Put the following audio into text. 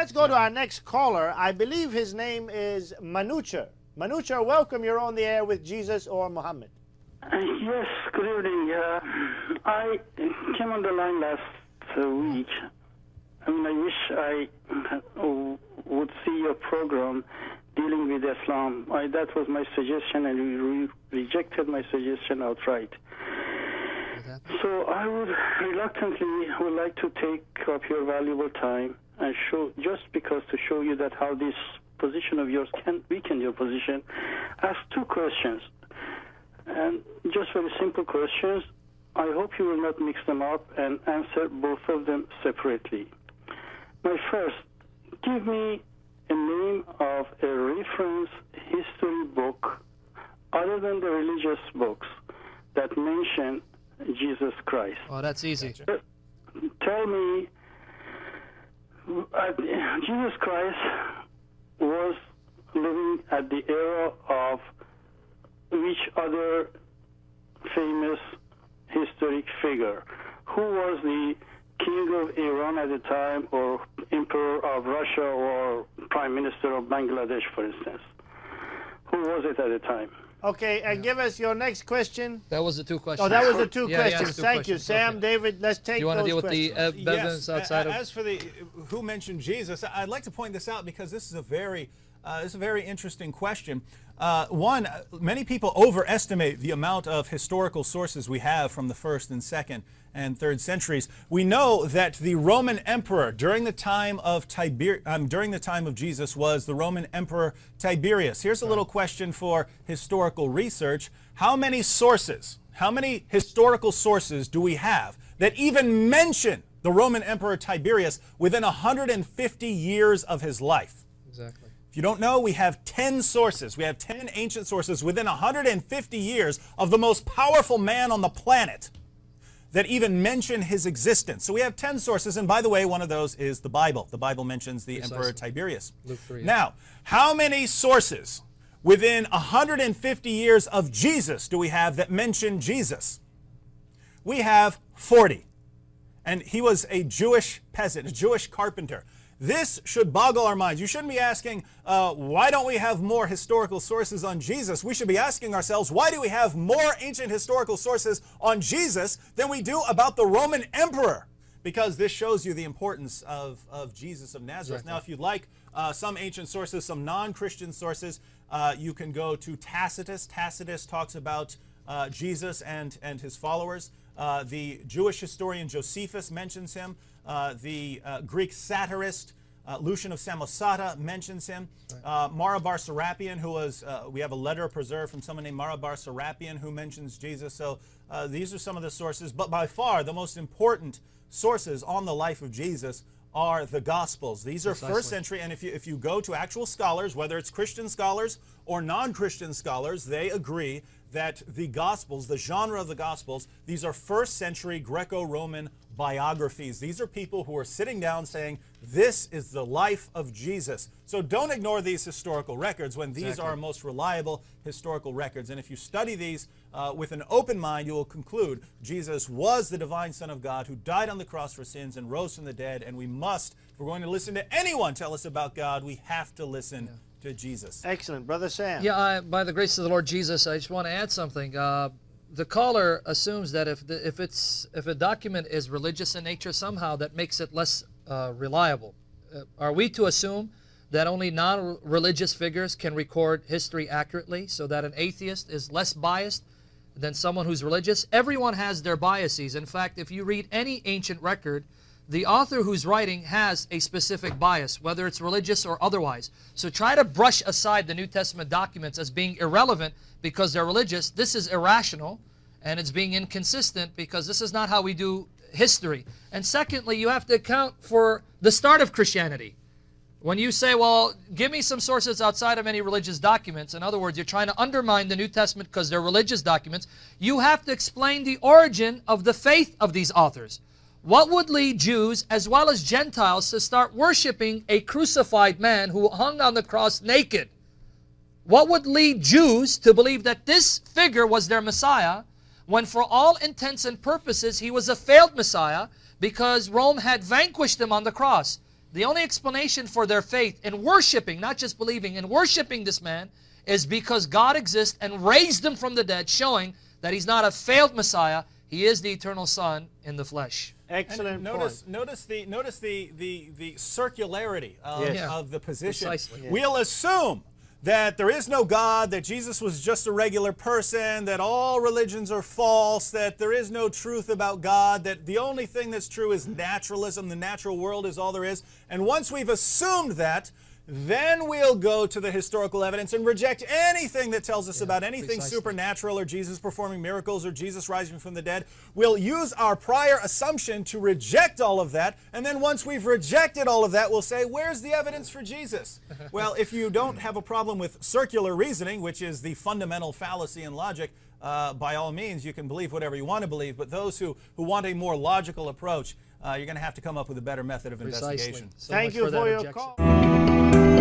let's go to our next caller. I believe his name is Manucher. Manucher, welcome. You're on the air with Jesus or Muhammad. Yes, good evening. I came on the line last week. I mean, I wish I would see your program dealing with Islam. That was my suggestion, and you rejected my suggestion outright. So I would reluctantly like to take up your valuable time and to show you that how this position of yours can weaken your position. Ask two questions, and just very simple questions. I hope you will not mix them up and answer both of them separately. My first, give me a name of a reference history book other than the religious books that mention Jesus Christ. Oh, that's easy. Tell me, Jesus Christ was living at the era of which other famous historic figure? Who was the king of Iran at the time, or emperor of Russia, or prime minister of Bangladesh, for instance? Who was it at the time? Okay, and give us your next question. That was the two questions. Oh, that was the two Yeah, questions. two Thank you, questions. Sam. Okay. David, let's take You want to those deal with the questions. evidence outside of... As for the who mentioned Jesus, I'd like to point this out because this is a very interesting question. One, many people overestimate the amount of historical sources we have from the 1st and 2nd and 3rd centuries. We know that the Roman emperor during the time of Jesus was the Roman emperor Tiberius. Here's a little question for historical research. How many historical sources do we have that even mention the Roman emperor Tiberius within 150 years of his life? Exactly. If you don't know, we have 10 sources. We have 10 ancient sources within 150 years of the most powerful man on the planet that even mention his existence. So we have 10 sources, and by the way, one of those is the Bible. The Bible mentions the Emperor Tiberius. Luke 3. Now, how many sources within 150 years of Jesus do we have that mention Jesus? We have 40. And he was a Jewish peasant, a Jewish carpenter. This should boggle our minds. You shouldn't be asking, why don't we have more historical sources on Jesus? We should be asking ourselves, why do we have more ancient historical sources on Jesus than we do about the Roman emperor? Because this shows you the importance of Jesus of Nazareth. Exactly. Now, if you'd like some ancient sources, some non-Christian sources, you can go to Tacitus. Tacitus talks about Jesus and his followers. The Jewish historian Josephus mentions him. The Greek satirist Lucian of Samosata mentions him. Marabar Serapion, who was, we have a letter preserved from someone named Marabar Serapion who mentions Jesus. So these are some of the sources. But by far, the most important sources on the life of Jesus are the Gospels. These are first century, and if you go to actual scholars, whether it's Christian scholars or non-Christian scholars, they agree that the Gospels, the genre of the Gospels, these are first century Greco-Roman biographies. These are people who are sitting down saying, this is the life of Jesus. So don't ignore these historical records when these are our most reliable historical records. And if you study these with an open mind, you will conclude Jesus was the divine Son of God who died on the cross for sins and rose from the dead. And we must, if we're going to listen to anyone tell us about God, we have to listen to Jesus. Excellent. Brother Sam. Yeah, by the grace of the Lord Jesus, I just want to add something. The caller assumes that if a document is religious in nature, somehow that makes it less reliable. Are we to assume that only non-religious figures can record history accurately, so that an atheist is less biased than someone who's religious? Everyone has their biases. In fact, if you read any ancient record, the author who's writing has a specific bias, whether it's religious or otherwise. So try to brush aside the New Testament documents as being irrelevant because they're religious. This is irrational, and it's being inconsistent because this is not how we do history. And secondly, you have to account for the start of Christianity. When you say, well, give me some sources outside of any religious documents, in other words, you're trying to undermine the New Testament because they're religious documents, you have to explain the origin of the faith of these authors. What would lead Jews as well as Gentiles to start worshiping a crucified man who hung on the cross naked? What would lead Jews to believe that this figure was their Messiah when for all intents and purposes he was a failed Messiah because Rome had vanquished him on the cross? The only explanation for their faith in worshiping, not just believing, in worshiping this man is because God exists and raised him from the dead, showing that he's not a failed Messiah. He is the eternal Son in the flesh. Excellent point. Notice the circularity of the position. Precisely. We'll assume that there is no God, that Jesus was just a regular person, that all religions are false, that there is no truth about God, that the only thing that's true is naturalism, the natural world is all there is. And once we've assumed that, then we'll go to the historical evidence and reject anything that tells us about anything supernatural, or Jesus performing miracles, or Jesus rising from the dead. We'll use our prior assumption to reject all of that, and then once we've rejected all of that, we'll say, where's the evidence for Jesus? Well, if you don't have a problem with circular reasoning, which is the fundamental fallacy in logic, by all means, you can believe whatever you want to believe, but those who want a more logical approach, you're going to have to come up with a better method of investigation. So Thank much you for that for your objection. call.